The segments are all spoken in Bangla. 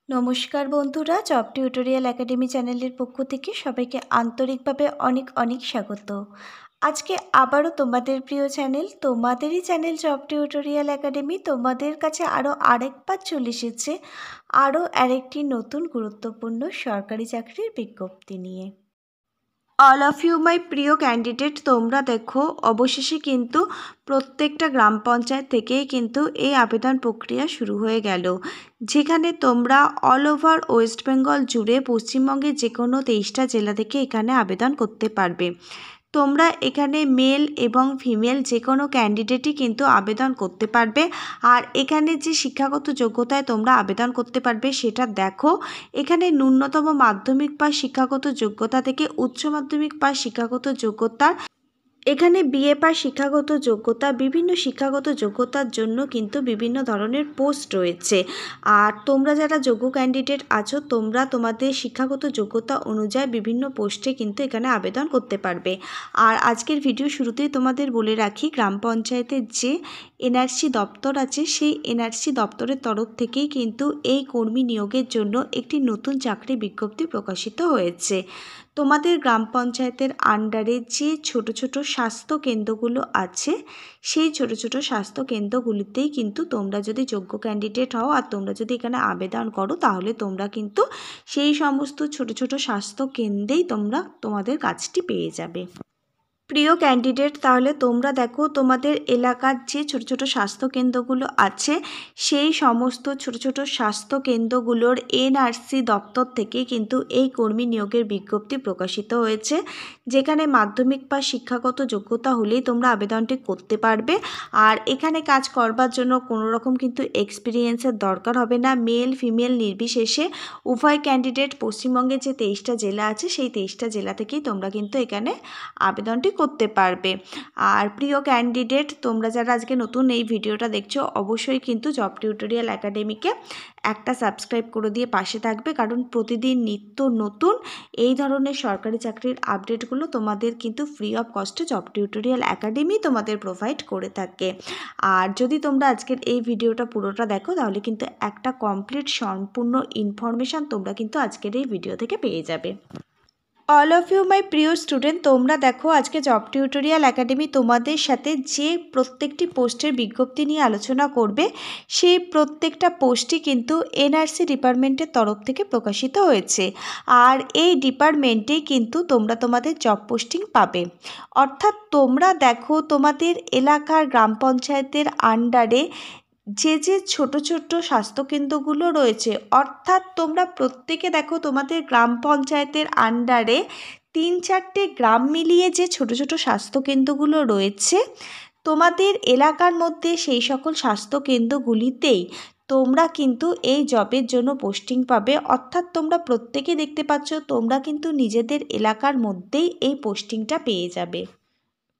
নমস্কার বন্ধুরা, জব টিউটোরিয়াল একাডেমি চ্যানেলের পক্ষ থেকে সবাইকে আন্তরিকভাবে অনেক অনেক স্বাগত। আজকে আবারও তোমাদের প্রিয় চ্যানেল, তোমাদেরই চ্যানেল জব টিউটোরিয়াল একাডেমি তোমাদের কাছে আরেকবার চলে এসেছে আরেকটি নতুন গুরুত্বপূর্ণ সরকারি চাকরির বিজ্ঞপ্তি নিয়ে। অল অফ ইউ মাই প্রিয় ক্যান্ডিডেট, তোমরা দেখো অবশেষে কিন্তু প্রত্যেকটা গ্রাম পঞ্চায়েত থেকেই কিন্তু এই আবেদন প্রক্রিয়া শুরু হয়ে গেল, যেখানে তোমরা অল ওভার ওয়েস্ট বেঙ্গল জুড়ে পশ্চিমবঙ্গের যে কোনো 23টা জেলা থেকে এখানে আবেদন করতে পারবে। তোমরা এখানে মেল এবং ফিমেল যে কোনো ক্যান্ডিডেটই কিন্তু আবেদন করতে পারবে। আর এখানে যে শিক্ষাগত যোগ্যতায় তোমরা আবেদন করতে পারবে সেটা দেখো, এখানে ন্যূনতম মাধ্যমিক বা শিক্ষাগত যোগ্যতা থেকে উচ্চ মাধ্যমিক বা শিক্ষাগত যোগ্যতার এখানে বিএ পাস শিক্ষাগত যোগ্যতা, বিভিন্ন শিক্ষাগত যোগ্যতার জন্য কিন্তু বিভিন্ন ধরনের পোস্ট রয়েছে। আর তোমরা যারা যোগ্য ক্যান্ডিডেট আছো, তোমরা তোমাদের শিক্ষাগত যোগ্যতা অনুযায়ী বিভিন্ন পোস্টে কিন্তু এখানে আবেদন করতে পারবে। আর আজকের ভিডিও শুরুতেই তোমাদের বলে রাখি, গ্রাম পঞ্চায়েতের যে এনআরসি দপ্তর আছে, সেই এনআরসি দপ্তরের তরফ থেকেই কিন্তু এই কর্মী নিয়োগের জন্য একটি নতুন চাকরি বিজ্ঞপ্তি প্রকাশিত হয়েছে। তোমাদের গ্রাম পঞ্চায়েতের আন্ডারে যে ছোট ছোট স্বাস্থ্য কেন্দ্রগুলো আছে, সেই ছোট ছোট স্বাস্থ্য কেন্দ্রগুলিতেই কিন্তু তোমরা যদি যোগ্য ক্যান্ডিডেট হও আর তোমরা যদি এখানে আবেদন করো, তাহলে তোমরা কিন্তু সেই সমস্ত ছোট ছোট স্বাস্থ্য কেন্দ্রেই তোমরা তোমাদের কাজটি পেয়ে যাবে। প্রিয় ক্যান্ডিডেট, তাহলে তোমরা দেখো তোমাদের এলাকার যে ছোট ছোট স্বাস্থ্যকেন্দ্রগুলো আছে, সেই সমস্ত ছোট ছোট স্বাস্থ্যকেন্দ্রগুলোর এনআরসি দপ্তর থেকে কিন্তু এই কর্মী নিয়োগের বিজ্ঞপ্তি প্রকাশিত হয়েছে, যেখানে মাধ্যমিক বা শিক্ষাগত যোগ্যতা হলেই তোমরা আবেদনটি করতে পারবে। আর এখানে কাজ করবার জন্য কোনো রকম কিন্তু এক্সপিরিয়েন্সের দরকার হবে না। মেল ফিমেল নির্বিশেষে উভয় ক্যান্ডিডেট পশ্চিমবঙ্গের যে 23টা জেলা আছে, সেই 23টা জেলা থেকেই তোমরা কিন্তু এখানে আবেদনটি করতে পারবে। আর প্রিয় ক্যান্ডিডেট, তোমরা যারা আজকে নতুন এই ভিডিওটা দেখছো, অবশ্যই কিন্তু জব টিউটোরিয়াল একাডেমিকে একটা সাবস্ক্রাইব করে দিয়ে পাশে থাকবে, কারণ প্রতিদিন নিত্য নতুন এই ধরনের সরকারি চাকরির আপডেটগুলো তোমাদের কিন্তু ফ্রি অফ কস্টে জব টিউটোরিয়াল একাডেমি তোমাদের প্রোভাইড করে থাকে। আর যদি তোমরা আজকের এই ভিডিওটা পুরোটা দেখো, তাহলে কিন্তু একটা কমপ্লিট সম্পূর্ণ ইনফরমেশান তোমরা কিন্তু আজকের এই ভিডিও থেকে পেয়ে যাবে। অল অফ ইউ মাই প্রিয় স্টুডেন্ট, তোমরা দেখো আজকে জব টিউটোরিয়াল একাডেমি তোমাদের সাথে যে প্রত্যেকটি পোস্টের বিজ্ঞপ্তি নিয়ে আলোচনা করবে, সেই প্রত্যেকটা পোস্টই কিন্তু এনআরসি ডিপার্টমেন্টের তরফ থেকে প্রকাশিত হয়েছে। আর এই ডিপার্টমেন্টেই কিন্তু তোমরা তোমাদের জব পোস্টিং পাবে। অর্থাৎ তোমরা দেখো তোমাদের এলাকার গ্রাম পঞ্চায়েতের আন্ডারে যে যে ছোট ছোট স্বাস্থ্যকেন্দ্রগুলো রয়েছে, অর্থাৎ তোমরা প্রত্যেকে দেখো তোমাদের গ্রাম পঞ্চায়েতের আন্ডারে 3-4টে গ্রাম মিলিয়ে যে ছোট ছোট স্বাস্থ্যকেন্দ্রগুলো রয়েছে তোমাদের এলাকার মধ্যে, সেই সকল স্বাস্থ্যকেন্দ্রগুলিতেই তোমরা কিন্তু এই জবের জন্য পোস্টিং পাবে। অর্থাৎ তোমরা প্রত্যেকে দেখতে পাচ্ছ, তোমরা কিন্তু নিজেদের এলাকার মধ্যেই এই পোস্টিংটা পেয়ে যাবে।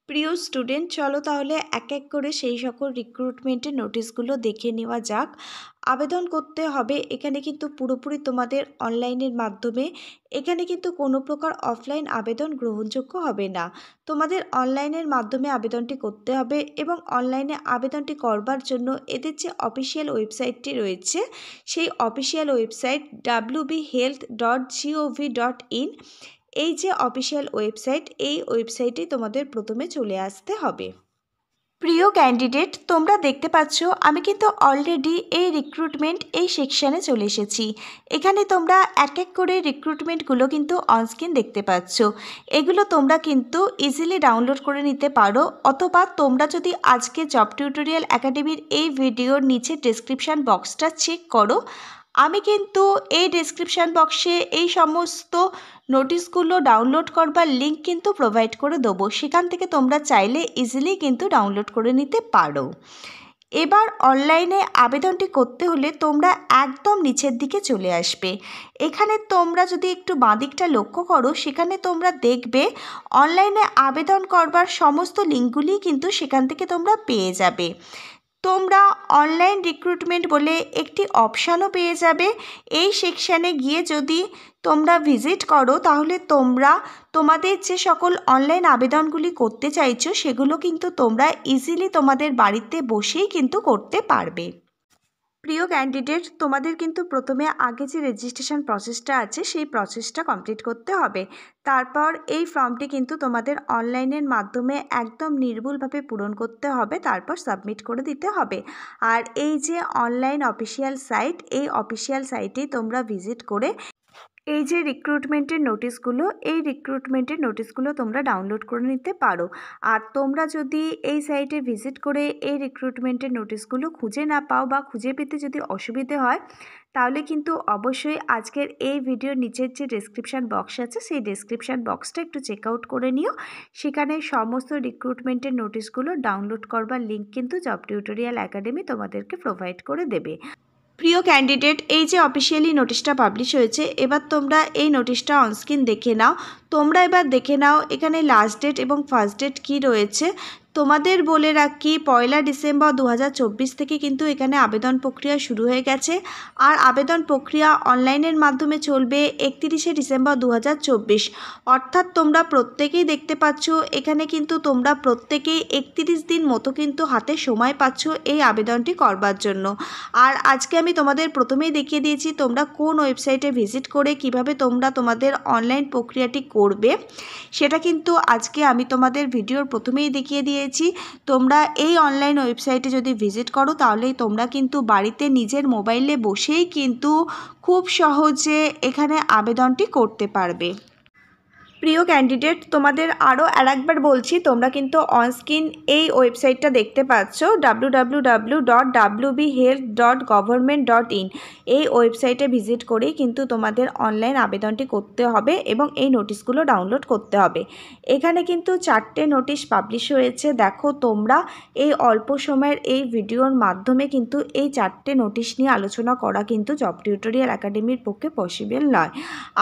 প্রিয় স্টুডেন্ট, চলো তাহলে এক এক করে সেই সকল রিক্রুটমেন্টের নোটিশগুলো দেখে নেওয়া যাক। আবেদন করতে হবে এখানে কিন্তু পুরোপুরি তোমাদের অনলাইনের মাধ্যমে। এখানে কিন্তু কোনো প্রকার অফলাইন আবেদন গ্রহণযোগ্য হবে না। তোমাদের অনলাইনের মাধ্যমে আবেদনটি করতে হবে, এবং অনলাইনে আবেদনটি করবার জন্য এদের যে অফিসিয়াল ওয়েবসাইটটি রয়েছে, সেই অফিসিয়াল ওয়েবসাইট wbhealth.gov.in, এই যে অফিসিয়াল ওয়েবসাইট, এই ওয়েবসাইটে তোমাদের প্রথমে চলে আসতে হবে। প্রিয় ক্যান্ডিডেট, তোমরা দেখতে পাচ্ছ আমি কিন্তু অলরেডি এই রিক্রুটমেন্ট এই সেকশানে চলে এসেছি। এখানে তোমরা এক এক করে রিক্রুটমেন্টগুলো কিন্তু অনস্ক্রিন দেখতে পাচ্ছ। এগুলো তোমরা কিন্তু ইজিলি ডাউনলোড করে নিতে পারো, অথবা তোমরা যদি আজকে জব টিউটোরিয়াল একাডেমির এই ভিডিওর নিচে ডেসক্রিপশান বক্সটা চেক করো, আমি কিন্তু এই ডেসক্রিপশান বক্সে এই সমস্ত নোটিশগুলো ডাউনলোড করবার লিঙ্ক কিন্তু প্রোভাইড করে দেবো। সেখান থেকে তোমরা চাইলে ইজিলি কিন্তু ডাউনলোড করে নিতে পারো। এবার অনলাইনে আবেদনটি করতে হলে তোমরা একদম নিচের দিকে চলে আসবে। এখানে তোমরা যদি একটু বাঁদিকটা লক্ষ্য করো, সেখানে তোমরা দেখবে অনলাইনে আবেদন করবার সমস্ত লিঙ্কগুলি কিন্তু সেখান থেকে তোমরা পেয়ে যাবে। তোমরা অনলাইন রিক্রুটমেন্ট বলে একটি অপশানও পেয়ে যাবে। এই সেকশানে গিয়ে যদি তোমরা ভিজিট করো, তাহলে তোমরা তোমাদের যে সকল অনলাইন আবেদনগুলি করতে চাইছো, সেগুলো কিন্তু তোমরা ইজিলি তোমাদের বাড়িতে বসেই কিন্তু করতে পারবে। প্রিয় ক্যান্ডিডেট, তোমাদের কিন্তু প্রথমে আগে যে রেজিস্ট্রেশন প্রসেসটা আছে সেই প্রসেসটা কমপ্লিট করতে হবে। তারপর এই ফর্মটি কিন্তু তোমাদের অনলাইনের মাধ্যমে একদম নির্ভুলভাবে পূরণ করতে হবে, তারপর সাবমিট করে দিতে হবে। আর এই যে অনলাইন অফিসিয়াল সাইট, এই অফিসিয়াল সাইটেই তোমরা ভিজিট করে এই যে রিক্রুটমেন্টের নোটিশগুলো তোমরা ডাউনলোড করে নিতে পারো। আর তোমরা যদি এই সাইটে ভিজিট করে এই রিক্রুটমেন্টের নোটিশগুলো খুঁজে না পাও বা খুঁজে পেতে যদি অসুবিধে হয়, তাহলে কিন্তু অবশ্যই আজকের এই ভিডিওর নিচের যে ডেসক্রিপশান বক্স আছে সেই ডেসক্রিপশান বক্সটা একটু চেক আউট করে নিও। সেখানে সমস্ত রিক্রুটমেন্টের নোটিশগুলো ডাউনলোড করবার লিঙ্ক কিন্তু জব টিউটোরিয়াল একাডেমি তোমাদেরকে প্রোভাইড করে দেবে। প্রিয় ক্যান্ডিডেট, এই যে অফিসিয়ালি নোটিশটা পাবলিশ হয়েছে, এবার তোমরা এই নোটিশটা অনস্ক্রিন দেখে নাও। তোমরা এবার দেখে নাও এখানে লাস্ট ডেট এবং ফার্স্ট ডেট কী রয়েছে। তোমাদের বলে রাখি, 1 ডিসেম্বর 2024 থেকে কিন্তু এখানে আবেদন প্রক্রিয়া শুরু হয়ে গেছে। আর আবেদন প্রক্রিয়া অনলাইনের মাধ্যমে চলবে 31 ডিসেম্বর 2024। অর্থাৎ তোমরা প্রত্যেকেই দেখতে পাচ্ছ এখানে কিন্তু তোমরা প্রত্যেকেই 31 দিন মতো কিন্তু হাতে সময় পাচ্ছ এই আবেদনটি করবার জন্য। আর আজকে আমি তোমাদের প্রথমেই দেখিয়ে দিয়েছি তোমরা কোন ওয়েবসাইটে ভিজিট করে কিভাবে তোমরা তোমাদের অনলাইন প্রক্রিয়াটি করবে, সেটা কিন্তু আজকে আমি তোমাদের ভিডিওর প্রথমেই দেখিয়ে দিয়েছি। তোমরা এই অনলাইন ওয়েবসাইটে যদি ভিজিট করো তাহলেই তোমরা কিন্তু বাড়িতে নিজের মোবাইলে বসেই কিন্তু খুব সহজে এখানে আবেদনটি করতে পারবে। প্রিয় ক্যান্ডিডেট, তোমাদের আরও আরেকবার বলছি, তোমরা কিন্তু অনস্ক্রিন এই ওয়েবসাইটটা দেখতে পাচ্ছ www.wbhealth.government.in। এই ওয়েবসাইটে ভিজিট করেই কিন্তু তোমাদের অনলাইন আবেদনটি করতে হবে এবং এই নোটিশগুলো ডাউনলোড করতে হবে। এখানে কিন্তু 4টে নোটিশ পাবলিশ হয়েছে। দেখো, তোমরা এই অল্প সময়ের এই ভিডিওর মাধ্যমে কিন্তু এই 4টে নোটিশ নিয়ে আলোচনা করা কিন্তু জব টিউটোরিয়াল একাডেমির পক্ষে পসিবল নয়।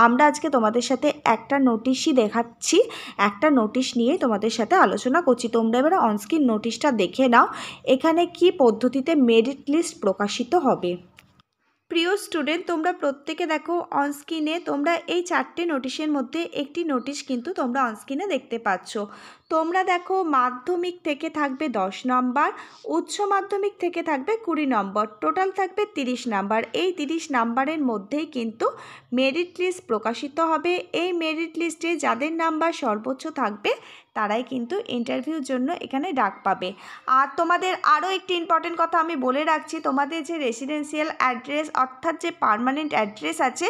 আমরা আজকে তোমাদের সাথে একটা নোটিশই দেখাচ্ছি, একটা নোটিশ নিয়ে তোমাদের সাথে আলোচনা করছি। তোমরা এবার অনস্ক্রিন নোটিশটা দেখে নাও এখানে কি পদ্ধতিতে মেরিট লিস্ট প্রকাশিত হবে। প্রিয় স্টুডেন্ট, তোমরা প্রত্যেকে দেখো অনস্ক্রিনে তোমরা এই 4টে নোটিশের মধ্যে একটি নোটিশ কিন্তু তোমরা অনস্ক্রিনে দেখতে পাচ্ছ। তোমরা দেখো, মাধ্যমিক থেকে থাকবে 10 নম্বর, উচ্চ মাধ্যমিক থেকে থাকবে 20 নম্বর, টোটাল থাকবে 30 নাম্বার। এই 30 নাম্বারের মধ্যেই কিন্তু মেরিট লিস্ট প্রকাশিত হবে। এই মেরিট লিস্টে যাদের নাম্বার সর্বোচ্চ থাকবে তারাই কিন্তু ইন্টারভিউর জন্য এখানে ডাক পাবে। আর তোমাদের আরও একটি ইম্পর্টেন্ট কথা আমি বলে রাখছি, তোমাদের যে রেসিডেন্সিয়াল অ্যাড্রেস অর্থাৎ যে পার্মানেন্ট অ্যাড্রেস আছে,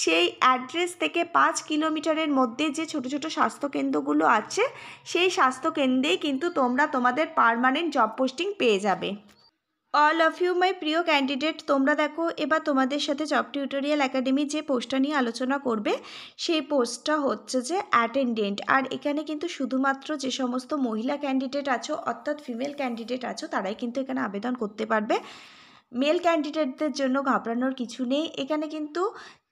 সেই অ্যাড্রেস থেকে 5 কিলোমিটারের মধ্যে যে ছোট ছোট স্বাস্থ্যকেন্দ্রগুলো আছে সেই স্বাস্থ্যকেন্দ্রেই কিন্তু তোমরা তোমাদের পার্মানেন্ট জব পোস্টিং পেয়ে যাবে। অল অফ ইউ মাই প্রিয় ক্যান্ডিডেট, তোমরা দেখো এবার তোমাদের সাথে জব টিউটোরিয়াল একাডেমি যে পোস্টটা নিয়ে আলোচনা করবে সেই পোস্টটা হচ্ছে যে অ্যাটেন্ডেন্ট। আর এখানে কিন্তু শুধুমাত্র যে সমস্ত মহিলা ক্যান্ডিডেট আছো অর্থাৎ ফিমেল ক্যান্ডিডেট আছো তারাই কিন্তু এখানে আবেদন করতে পারবে। মেল ক্যান্ডিডেটদের জন্য ঘাবড়ানোর কিছু নেই। এখানে কিন্তু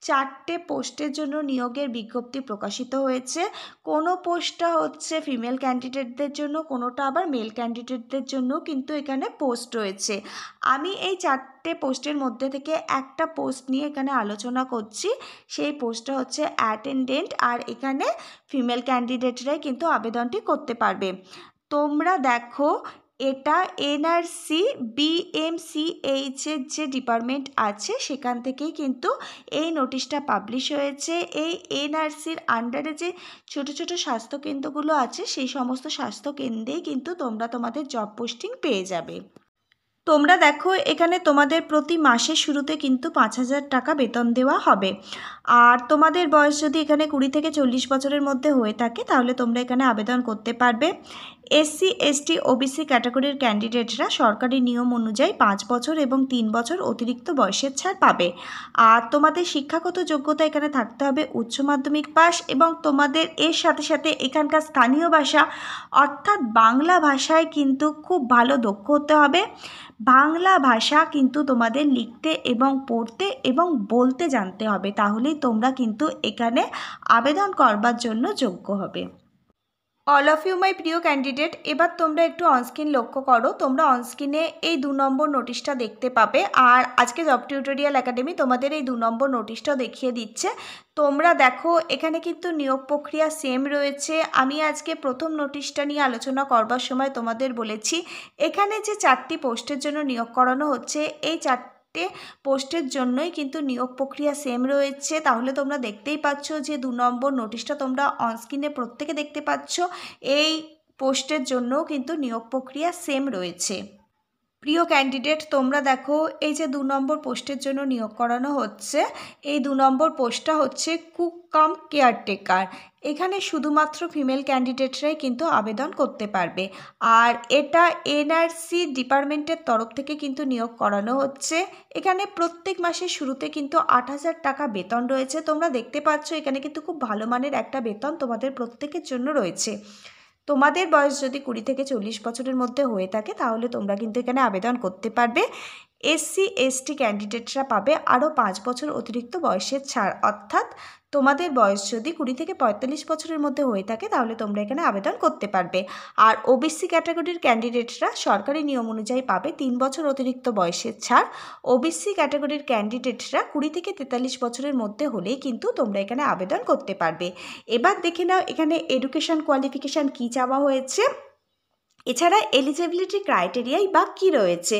4টে পোস্টের জন্য নিয়োগের বিজ্ঞপ্তি প্রকাশিত হয়েছে। কোনো পোস্টটা হচ্ছে ফিমেল ক্যান্ডিডেটদের জন্য, কোনোটা আবার মেল ক্যান্ডিডেটদের জন্য কিন্তু এখানে পোস্ট রয়েছে। আমি এই 4টে পোস্টের মধ্যে থেকে একটা পোস্ট নিয়ে এখানে আলোচনা করছি। সেই পোস্টটা হচ্ছে অ্যাটেন্ডেন্ট, আর এখানে ফিমেল ক্যান্ডিডেটরাই কিন্তু আবেদনটি করতে পারবে। তোমরা দেখো, এটা এনআরসি BMCH এর যে ডিপার্টমেন্ট আছে সেখান থেকেই কিন্তু এই নোটিশটা পাবলিশ হয়েছে। এই এনআরসির আন্ডারে যে ছোট ছোট স্বাস্থ্যকেন্দ্রগুলো আছে সেই সমস্ত স্বাস্থ্যকেন্দ্রেই কিন্তু তোমরা তোমাদের জব পোস্টিং পেয়ে যাবে। তোমরা দেখো, এখানে তোমাদের প্রতি মাসের শুরুতে কিন্তু 5,000 টাকা বেতন দেওয়া হবে। আর তোমাদের বয়স যদি এখানে 20 থেকে 40 বছরের মধ্যে হয়ে থাকে তাহলে তোমরা এখানে আবেদন করতে পারবে। SC ST OBC ক্যাটাগরির ক্যান্ডিডেটরা সরকারি নিয়ম অনুযায়ী 5 বছর এবং 3 বছর অতিরিক্ত বয়সের ছাড় পাবে। আর তোমাদের শিক্ষাগত যোগ্যতা এখানে থাকতে হবে উচ্চ মাধ্যমিক পাস, এবং তোমাদের এর সাথে সাথে এখানকার স্থানীয় ভাষা অর্থাৎ বাংলা ভাষায় কিন্তু খুব ভালো দক্ষ হতে হবে। বাংলা ভাষা কিন্তু তোমাদের লিখতে এবং পড়তে এবং বলতে জানতে হবে, তাহলেই তোমরা কিন্তু এখানে আবেদন করবার জন্য যোগ্য হবে। অল অফ ইউ মাই প্রিয় ক্যান্ডিডেট, এবার তোমরা একটু অনস্ক্রিন লক্ষ্য করো। তোমরা অনস্ক্রিনে এই 2 নম্বর নোটিশটা দেখতে পাবে। আর আজকে জব টিউটোরিয়াল একাডেমি তোমাদের এই 2 নম্বর নোটিশটাও দেখিয়ে দিচ্ছে। তোমরা দেখো, এখানে কিন্তু নিয়োগ প্রক্রিয়া সেম রয়েছে। আমি আজকে প্রথম নোটিশটা নিয়ে আলোচনা করবার সময় তোমাদের বলেছি এখানে যে 4টি পোস্টের জন্য নিয়োগ করানো হচ্ছে, এই 4 চারটে পোস্টের জন্যই কিন্তু নিয়োগ প্রক্রিয়া সেম রয়েছে। তাহলে তোমরা দেখতেই পাচ্ছ যে 2 নম্বর নোটিশটা তোমরা অনস্ক্রিনে প্রত্যেকে দেখতে পাচ্ছ। এই পোস্টের জন্যও কিন্তু নিয়োগ প্রক্রিয়া সেম রয়েছে। প্রিয় ক্যান্ডিডেট, তোমরা দেখো এই যে 2 নম্বর পোস্টের জন্য নিয়োগ করানো হচ্ছে, এই 2 নম্বর পোস্টটা হচ্ছে কুক কাম কেয়ারটেকার। এখানে শুধুমাত্র ফিমেল ক্যান্ডিডেটরাই কিন্তু আবেদন করতে পারবে। আর এটা এনআরসি ডিপার্টমেন্টের তরফ থেকে কিন্তু নিয়োগ করানো হচ্ছে। এখানে প্রত্যেক মাসের শুরুতে কিন্তু 8,000 টাকা বেতন রয়েছে। তোমরা দেখতে পাচ্ছ এখানে কিন্তু খুব ভালো মানের একটা বেতন তোমাদের প্রত্যেকের জন্য রয়েছে। তোমাদের বয়স যদি 20 থেকে 40 বছরের মধ্যে হয়ে থাকে তাহলে তোমরা কিন্তু এখানে আবেদন করতে পারবে। এসসি এসটি ক্যান্ডিডেটরা পাবে আরও 5 বছর অতিরিক্ত বয়সের ছাড়, অর্থাৎ তোমাদের বয়স যদি 20 থেকে 45 বছরের মধ্যে হয়ে থাকে তাহলে তোমরা এখানে আবেদন করতে পারবে। আর ওবিসি ক্যাটাগরির ক্যান্ডিডেটরা সরকারি নিয়ম অনুযায়ী পাবে 3 বছর অতিরিক্ত বয়সের ছাড়। ওবিসি ক্যাটাগরির ক্যান্ডিডেটরা 20 থেকে 43 বছরের মধ্যে হলেই কিন্তু তোমরা এখানে আবেদন করতে পারবে। এবার দেখে নাও এখানে এডুকেশন কোয়ালিফিকেশান কী চাওয়া হয়েছে, এছাড়া এলিজিবিলিটি ক্রাইটেরিয়াই বা কী রয়েছে।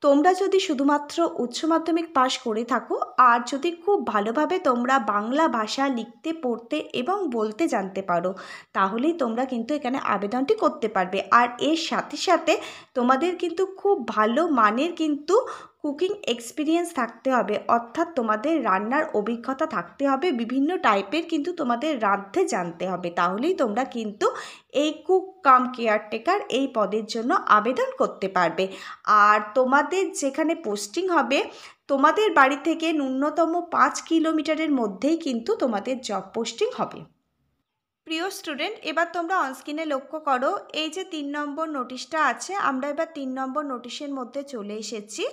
তোমরা যদি শুধুমাত্র উচ্চ মাধ্যমিক পাশ করে থাকো আর যদি খুব ভালোভাবে তোমরা বাংলা ভাষা লিখতে পড়তে এবং বলতে জানতে পারো তাহলেই তোমরা কিন্তু এখানে আবেদনটি করতে পারবে। আর এর সাথে সাথে তোমাদের কিন্তু খুব ভালো মানের কিন্তু কুকিং এক্সপিরিয়েন্স থাকতে হবে, অর্থাৎ তোমাদের রান্নার অভিজ্ঞতা থাকতে হবে, বিভিন্ন টাইপের কিন্তু তোমাদের রাঁধতে জানতে হবে, তাহলেই তোমরা কিন্তু এই কুক কাম কেয়ারটেকার এই পদের জন্য আবেদন করতে পারবে। আর তোমাদের যেখানে পোস্টিং হবে তোমাদের বাড়ি থেকে ন্যূনতম 5 কিলোমিটারের মধ্যেই কিন্তু তোমাদের জব পোস্টিং হবে। প্রিয় স্টুডেন্ট, এবার তোমরা অনস্ক্রিনে লক্ষ্য করো এই যে 3 নম্বর নোটিশটা আছে, আমরা এবার 3 নম্বর নোটিশের মধ্যে চলে এসেছি।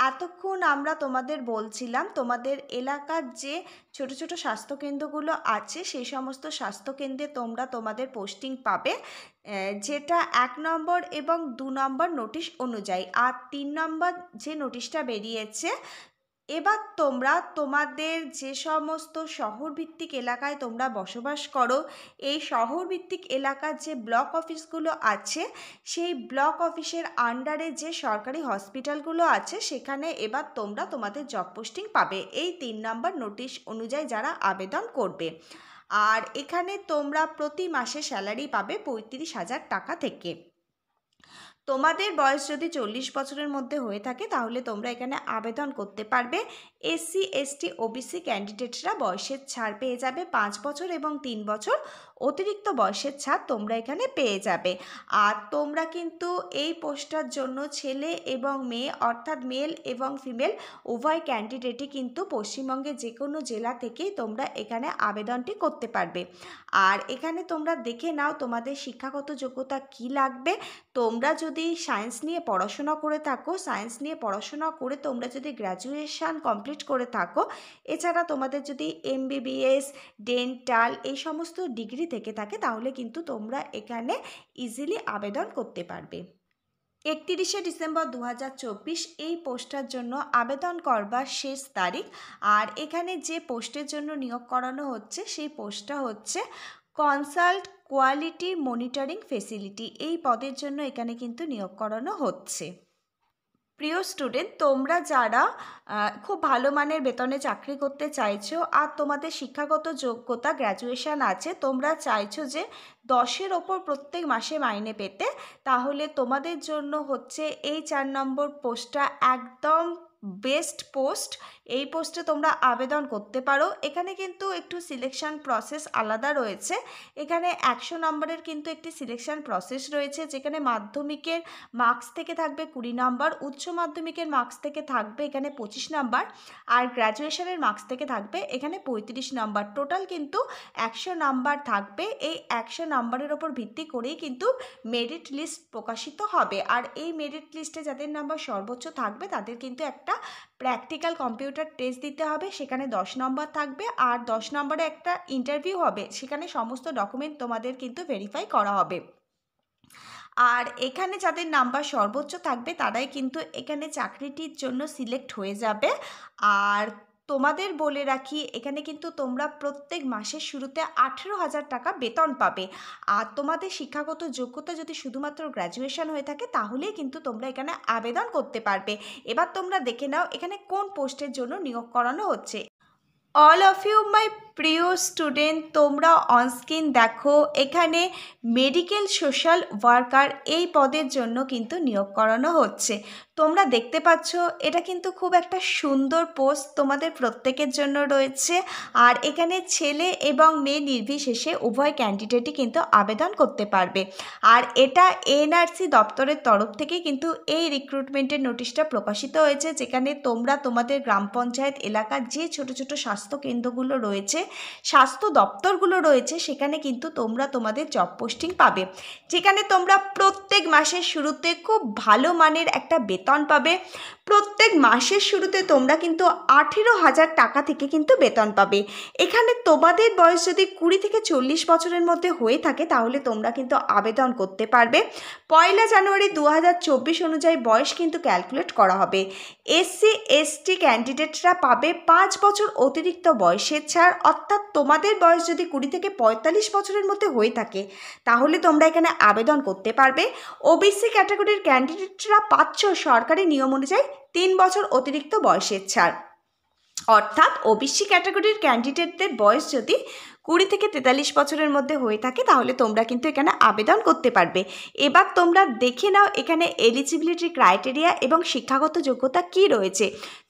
এতক্ষণ আমরা তোমাদের বলছিলাম তোমাদের এলাকার যে ছোট ছোট স্বাস্থ্যকেন্দ্রগুলো আছে সেই সমস্ত স্বাস্থ্যকেন্দ্রে তোমরা তোমাদের পোস্টিং পাবে, যেটা 1 নম্বর এবং 2 নম্বর নোটিশ অনুযায়ী। আর 3 নম্বর যে নোটিশটা বেরিয়েছে, এবার তোমরা তোমাদের যে সমস্ত শহরভিত্তিক এলাকায় তোমরা বসবাস করো এই শহরভিত্তিক এলাকার যে ব্লক অফিসগুলো আছে সেই ব্লক অফিসের আন্ডারে যে সরকারি হসপিটালগুলো আছে সেখানে এবার তোমরা তোমাদের জব পোস্টিং পাবে এই 3 নম্বর নোটিশ অনুযায়ী যারা আবেদন করবে। আর এখানে তোমরা প্রতি মাসে স্যালারি পাবে 35,000 টাকা থেকে। তোমাদের বয়স যদি 40 বছরের মধ্যে হয়ে থাকে তাহলে তোমরা এখানে আবেদন করতে পারবে। এসসি এসটি ওবিসি ক্যান্ডিডেটরা বয়সের ছাড় পেয়ে যাবে 5 বছর এবং 3 বছর অতিরিক্ত বয়সের ছাড় তোমরা এখানে পেয়ে যাবে। আর তোমরা কিন্তু এই পোস্টটার জন্য ছেলে এবং মেয়ে অর্থাৎ মেল এবং ফিমেল উভয় ক্যান্ডিডেটই কিন্তু পশ্চিমবঙ্গের যে কোনো জেলা থেকেই তোমরা এখানে আবেদনটি করতে পারবে। আর এখানে তোমরা দেখে নাও তোমাদের শিক্ষাগত যোগ্যতা কী লাগবে। তোমরা যদি সায়েন্স নিয়ে পড়াশোনা করে থাকো, সায়েন্স নিয়ে পড়াশোনা করে তোমরা যদি গ্র্যাজুয়েশন কমপ্লিট করে থাকো, এছাড়া তোমাদের যদি এমবিবিএস ডেন্টাল এই সমস্ত ডিগ্রি থেকে থাকে তাহলে কিন্তু তোমরা এখানে ইজিলি আবেদন করতে পারবে। 31শে ডিসেম্বর 2024 এই পোস্টটার জন্য আবেদন করবার শেষ তারিখ। আর এখানে যে পোস্টের জন্য নিয়োগ করানো হচ্ছে সেই পোস্টটা হচ্ছে কনসাল্ট কোয়ালিটি মনিটরিং ফেসিলিটি, এই পদের জন্য এখানে কিন্তু নিয়োগ করানো হচ্ছে। প্রিয় স্টুডেন্ট, তোমরা যারা খুব ভালো মানের বেতনে চাকরি করতে চাইছো আর তোমাদের শিক্ষাগত যোগ্যতা গ্র্যাজুয়েশন আছে, তোমরা চাইছো যে 10-এর ওপর প্রত্যেক মাসে মাইনে পেতে, তাহলে তোমাদের জন্য হচ্ছে এই 4 নম্বর পোস্টটা একদম বেস্ট পোস্ট। এই পোস্টে তোমরা আবেদন করতে পারো। এখানে কিন্তু একটু সিলেকশন প্রসেস আলাদা রয়েছে। এখানে 100 নম্বরের কিন্তু একটি সিলেকশন প্রসেস রয়েছে, যেখানে মাধ্যমিকের মার্কস থেকে থাকবে 20 নম্বর, উচ্চ মাধ্যমিকের মার্কস থেকে থাকবে এখানে 25 নম্বর, আর গ্র্যাজুয়েশনের মার্কস থেকে থাকবে এখানে 35 নম্বর। টোটাল কিন্তু 100 নাম্বার থাকবে। এই 100 নাম্বারের ওপর ভিত্তি করেই কিন্তু মেরিট লিস্ট প্রকাশিত হবে। আর এই মেরিট লিস্টে যাদের নাম্বার সর্বোচ্চ থাকবে তাদের কিন্তু একটা প্র্যাকটিক্যাল কম্পিউটার টেস্ট দিতে হবে, সেখানে 10 নম্বর থাকবে। আর 10 নম্বরে একটা ইন্টারভিউ হবে, সেখানে সমস্ত ডকুমেন্ট তোমাদের কিন্তু ভেরিফাই করা হবে। আর এখানে যাদের নাম্বার সর্বোচ্চ থাকবে তারাই কিন্তু এখানে চাকরিটির জন্য সিলেক্ট হয়ে যাবে। আর তোমাদের বলে রাখি, এখানে কিন্তু তোমরা প্রত্যেক মাসের শুরুতে 18,000 টাকা বেতন পাবে। আর তোমাদের শিক্ষাগত যোগ্যতা যদি শুধুমাত্র গ্র্যাজুয়েশন হয়ে থাকে তাহলেই কিন্তু তোমরা এখানে আবেদন করতে পারবে। এবার তোমরা দেখে নাও এখানে কোন পোস্টের জন্য নিয়োগ করানো হচ্ছে। অল অফ ইউ মাই প্রিয় স্টুডেন্ট, তোমরা অনস্ক্রিন দেখো এখানে মেডিকেল সোশ্যাল ওয়ার্কার এই পদের জন্য কিন্তু নিয়োগ করানো হচ্ছে। তোমরা দেখতে পাচ্ছ এটা কিন্তু খুব একটা সুন্দর পোস্ট তোমাদের প্রত্যেকের জন্য রয়েছে। আর এখানে ছেলে এবং মেয়ে নির্বিশেষে উভয় ক্যান্ডিডেটই কিন্তু আবেদন করতে পারবে। আর এটা এনআরসি দপ্তরের তরফ থেকে কিন্তু এই রিক্রুটমেন্টের নোটিশটা প্রকাশিত হয়েছে, যেখানে তোমরা তোমাদের গ্রাম পঞ্চায়েত এলাকার যে ছোট ছোট স্বাস্থ্য কেন্দ্রগুলো রয়েছে, স্বাস্থ্য দপ্তরগুলো রয়েছে, সেখানে কিন্তু তোমরা তোমাদের জব পোস্টিং পাবে, যেখানে তোমরা প্রত্যেক মাসের শুরুতে খুব ভালো মানের একটা বেতন পাবে। প্রত্যেক মাসের শুরুতে তোমরা কিন্তু 18,000 টাকা থেকে কিন্তু বেতন পাবে। এখানে তোমাদের বয়স যদি 20 থেকে 40 বছরের মধ্যে হয়ে থাকে তাহলে তোমরা কিন্তু আবেদন করতে পারবে। 1 জানুয়ারি 2024 অনুযায়ী বয়স কিন্তু ক্যালকুলেট করা হবে। এসসি এসটি ক্যান্ডিডেটরা পাবে 5 বছর অতিরিক্ত বয়সের ছাড়, অর্থাৎ তোমাদের বয়স যদি 20 থেকে 45 বছরের মধ্যে হয়ে থাকে তাহলে তোমরা এখানে আবেদন করতে পারবে। ওবিসি ক্যাটাগরির ক্যান্ডিডেটরা পাচ্ছ সরকারি নিয়ম অনুযায়ী 3 বছর অতিরিক্ত বয়সের ছাড়, অর্থাৎ ওবিসি ক্যাটাগরির ক্যান্ডিডেটদের বয়স যদি 20 থেকে 43 বছরের মধ্যে হয়ে থাকে তাহলে তোমরা কিন্তু এখানে আবেদন করতে পারবে। এবার তোমরা দেখে নাও এখানে এলিজিবিলিটি ক্রাইটেরিয়া এবং শিক্ষাগত যোগ্যতা কি রয়েছে।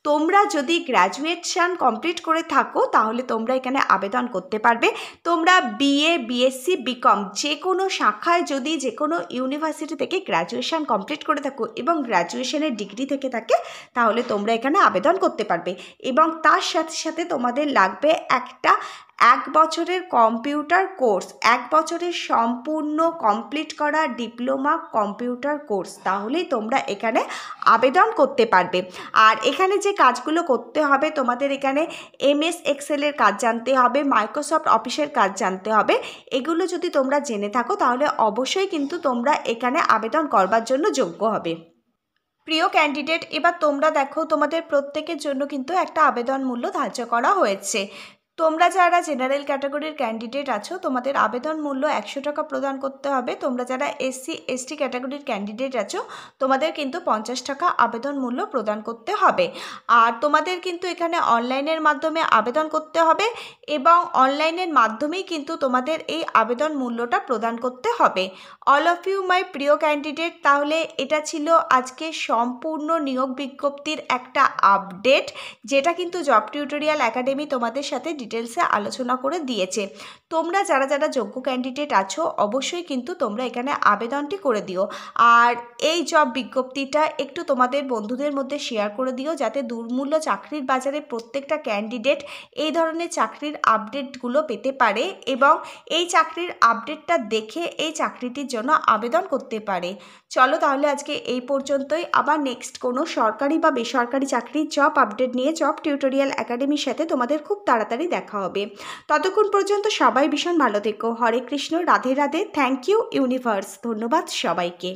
তোমরা যদি গ্র্যাজুয়েশন কমপ্লিট করে থাকো তাহলে তোমরা এখানে আবেদন করতে পারবে। তোমরা বিএ, বিএসসি, বিকম যে কোনো শাখায় যদি যে কোনো ইউনিভার্সিটি থেকে গ্র্যাজুয়েশন কমপ্লিট করে থাকো এবং গ্র্যাজুয়েশনের ডিগ্রি থেকে থাকে তাহলে তোমরা এখানে আবেদন করতে পারবে। এবং তার সাথে সাথে তোমাদের লাগবে একটা 1 বছরের কম্পিউটার কোর্স, 1 বছরের সম্পূর্ণ কমপ্লিট করা ডিপ্লোমা কম্পিউটার কোর্স, তাহলেই তোমরা এখানে আবেদন করতে পারবে। আর এখানে যে কাজগুলো করতে হবে তোমাদের এখানে MS এক্সেলের কাজ জানতে হবে, মাইক্রোসফট অফিসের কাজ জানতে হবে। এগুলো যদি তোমরা জেনে থাকো তাহলে অবশ্যই কিন্তু তোমরা এখানে আবেদন করবার জন্য যোগ্য হবে। প্রিয় ক্যান্ডিডেট, এবার তোমরা দেখো তোমাদের প্রত্যেকের জন্য কিন্তু একটা আবেদন মূল্য ধার্য করা হয়েছে। তোমরা যারা জেনারেল ক্যাটাগরির ক্যান্ডিডেট আছো তোমাদের আবেদন মূল্য 100 টাকা প্রদান করতে হবে। তোমরা যারা এসসি এসটি ক্যাটাগরির ক্যান্ডিডেট আছো তোমাদের কিন্তু 50 টাকা আবেদন মূল্য প্রদান করতে হবে। আর তোমাদের কিন্তু এখানে অনলাইনের মাধ্যমে আবেদন করতে হবে এবং অনলাইনের মাধ্যমেই কিন্তু তোমাদের এই আবেদন মূল্যটা প্রদান করতে হবে। অল অফ ইউ মাই প্রিয় ক্যান্ডিডেট, তাহলে এটা ছিল আজকে সম্পূর্ণ নিয়োগ বিজ্ঞপ্তির একটা আপডেট, যেটা কিন্তু জব টিউটোরিয়াল একাডেমি তোমাদের সাথে ডিটেলসে আলোচনা করে দিয়েছে। তোমরা যারা যারা যোগ্য ক্যান্ডিডেট আছো অবশ্যই কিন্তু তোমরা এখানে আবেদনটি করে দিও। আর এই জব বিজ্ঞপ্তিটা একটু তোমাদের বন্ধুদের মধ্যে শেয়ার করে দিও, যাতে দুর্মূল্য চাকরির বাজারে প্রত্যেকটা ক্যান্ডিডেট এই ধরনের চাকরির আপডেটগুলো পেতে পারে এবং এই চাকরির আপডেটটা দেখে এই চাকরিটির জন্য আবেদন করতে পারে। চলো তাহলে আজকে এই পর্যন্তই। আবার নেক্সট কোনো সরকারি বা বেসরকারি চাকরির জব আপডেট নিয়ে জব টিউটোরিয়াল একাডেমির সাথে তোমাদের খুব তাড়াতাড়ি দেখা হবে। ততক্ষণ পর্যন্ত সবাই ভীষণ ভালো থেকো। Hare Krishna, Radhe Radhe. Thank you universe. ধন্যবাদ সবাইকে।